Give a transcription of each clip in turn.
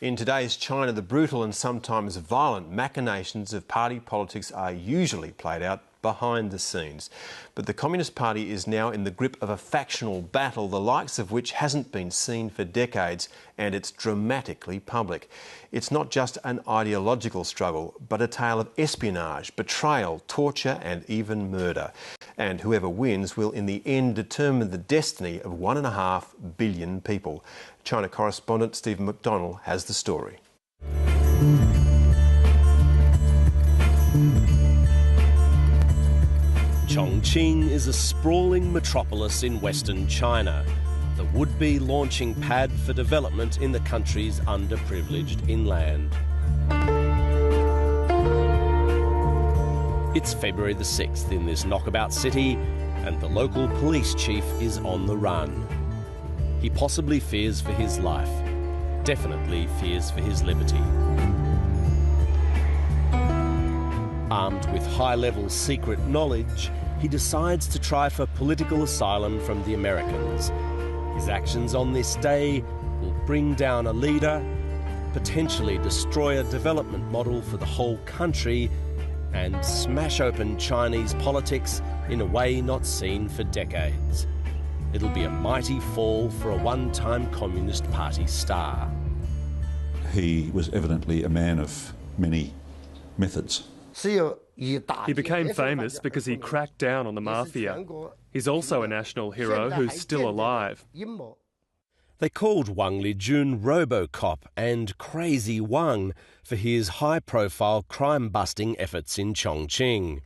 In today's China, the brutal and sometimes violent machinations of party politics are usually played out behind the scenes. But the Communist Party is now in the grip of a factional battle, the likes of which hasn't been seen for decades, and it's dramatically public. It's not just an ideological struggle, but a tale of espionage, betrayal, torture and even murder. And whoever wins will in the end determine the destiny of 1.5 billion people. China correspondent Stephen McDonnell has the story. Chongqing is a sprawling metropolis in western China, the would-be launching pad for development in the country's underprivileged inland. It's February the 6th in this knockabout city, and the local police chief is on the run. He possibly fears for his life, definitely fears for his liberty. Armed with high-level secret knowledge, he decides to try for political asylum from the Americans. His actions on this day will bring down a leader, potentially destroy a development model for the whole country, and smash open Chinese politics in a way not seen for decades. It'll be a mighty fall for a one-time Communist Party star. He was evidently a man of many methods. He became famous because he cracked down on the mafia. He's also a national hero who's still alive. They called Wang Lijun Robocop and Crazy Wang for his high-profile crime-busting efforts in Chongqing.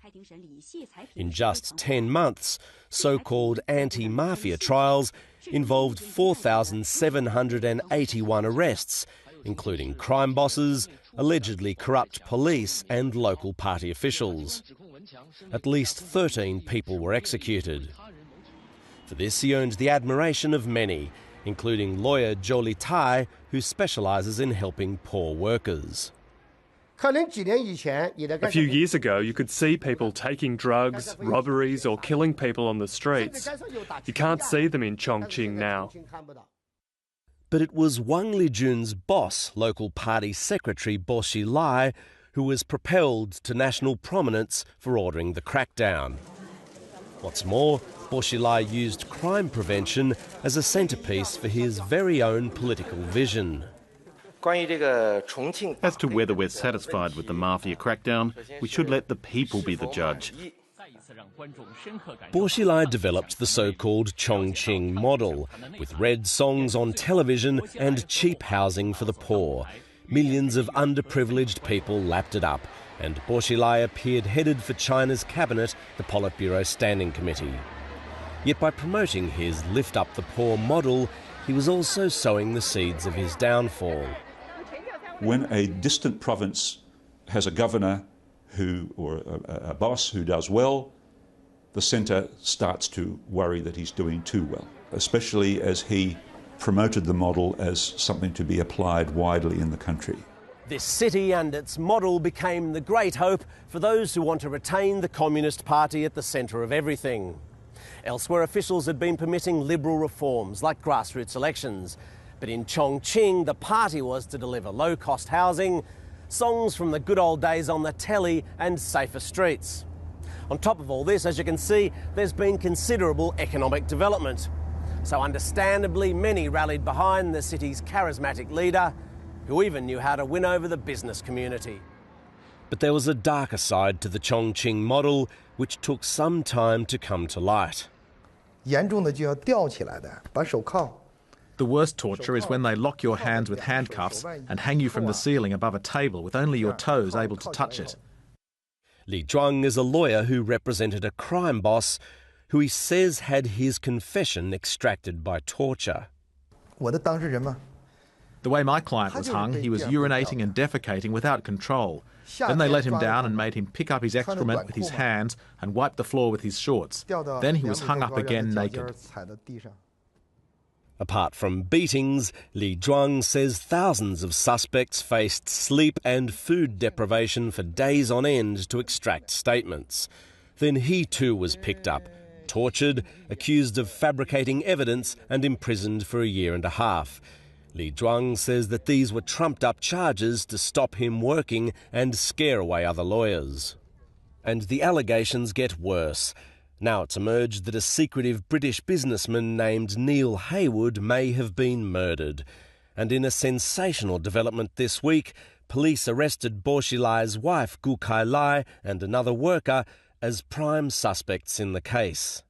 In just 10 months, so-called anti-mafia trials involved 4,781 arrests, including crime bosses, allegedly corrupt police and local party officials. At least 13 people were executed. For this, he earned the admiration of many, including lawyer Zhou Litai, who specialises in helping poor workers. A few years ago, you could see people taking drugs, robberies or killing people on the streets. You can't see them in Chongqing now. But it was Wang Lijun's boss, local party secretary Bo Xilai, who was propelled to national prominence for ordering the crackdown. What's more, Bo Xilai used crime prevention as a centrepiece for his very own political vision. As to whether we're satisfied with the mafia crackdown, we should let the people be the judge. Bo Xilai developed the so-called Chongqing model, with red songs on television and cheap housing for the poor. Millions of underprivileged people lapped it up, and Bo Xilai appeared headed for China's cabinet, the Politburo Standing Committee. Yet by promoting his lift up the poor model, he was also sowing the seeds of his downfall. When a distant province has a governor or a boss who does well, the centre starts to worry that he's doing too well, especially as he promoted the model as something to be applied widely in the country. This city and its model became the great hope for those who want to retain the Communist Party at the centre of everything. Elsewhere, officials had been permitting liberal reforms like grassroots elections. But in Chongqing, the party was to deliver low-cost housing, songs from the good old days on the telly and safer streets. On top of all this, as you can see, there's been considerable economic development. So understandably, many rallied behind the city's charismatic leader, who even knew how to win over the business community. But there was a darker side to the Chongqing model, which took some time to come to light. The worst torture is when they lock your hands with handcuffs and hang you from the ceiling above a table with only your toes able to touch it. Li Zhuang is a lawyer who represented a crime boss who he says had his confession extracted by torture. The way my client was hung, he was urinating and defecating without control. Then they let him down and made him pick up his excrement with his hands and wipe the floor with his shorts. Then he was hung up again naked. Apart from beatings, Li Zhuang says thousands of suspects faced sleep and food deprivation for days on end to extract statements. Then he too was picked up, tortured, accused of fabricating evidence and imprisoned for 1.5 years. Li Zhuang says that these were trumped-up charges to stop him working and scare away other lawyers. And the allegations get worse. Now it's emerged that a secretive British businessman named Neil Haywood may have been murdered. And in a sensational development this week, police arrested Bo Xilai's wife Gu Kai-lai and another worker as prime suspects in the case.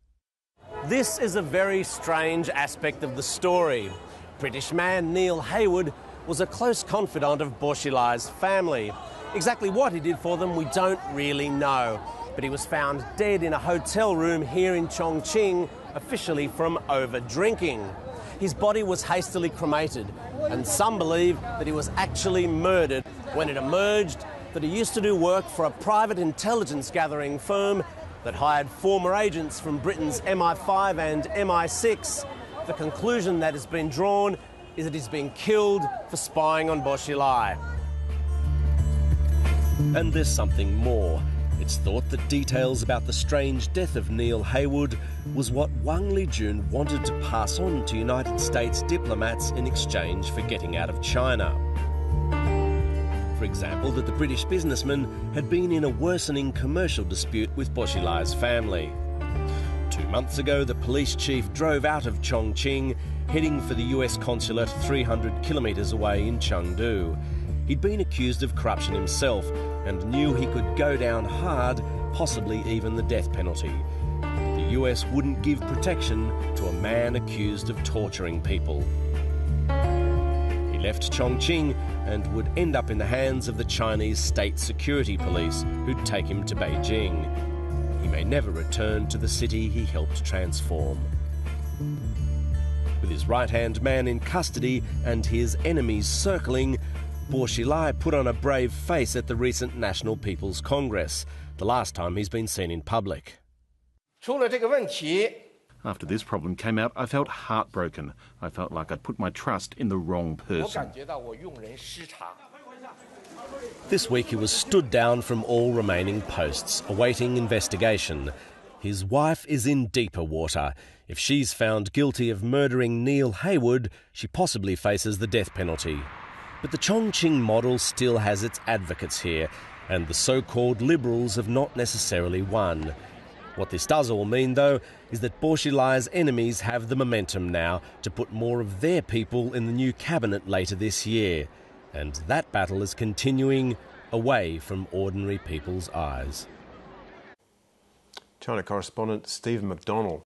This is a very strange aspect of the story. British man Neil Haywood was a close confidant of Bo Xilai's family. Exactly what he did for them we don't really know, but he was found dead in a hotel room here in Chongqing, officially from over-drinking. His body was hastily cremated, and some believe that he was actually murdered when it emerged that he used to do work for a private intelligence gathering firm that hired former agents from Britain's MI5 and MI6. The conclusion that has been drawn is that he's been killed for spying on Bo Xilai. And there's something more. It's thought that details about the strange death of Neil Haywood was what Wang Lijun wanted to pass on to United States diplomats in exchange for getting out of China. For example, that the British businessman had been in a worsening commercial dispute with Bo Xilai's family. 2 months ago, the police chief drove out of Chongqing, heading for the US consulate 300 kilometres away in Chengdu. He'd been accused of corruption himself and knew he could go down hard, possibly even the death penalty. But the US wouldn't give protection to a man accused of torturing people. He left Chongqing and would end up in the hands of the Chinese state security police, who'd take him to Beijing. He may never return to the city he helped transform. With his right-hand man in custody and his enemies circling, Bo Xilai put on a brave face at the recent National People's Congress, the last time he's been seen in public. After this problem came out, I felt heartbroken. I felt like I'd put my trust in the wrong person. This week he was stood down from all remaining posts, awaiting investigation. His wife is in deeper water. If she's found guilty of murdering Neil Haywood, she possibly faces the death penalty. But the Chongqing model still has its advocates here, and the so-called liberals have not necessarily won. What this does all mean, though, is that Bo Xilai's enemies have the momentum now to put more of their people in the new cabinet later this year. And that battle is continuing away from ordinary people's eyes. China correspondent Stephen McDonnell.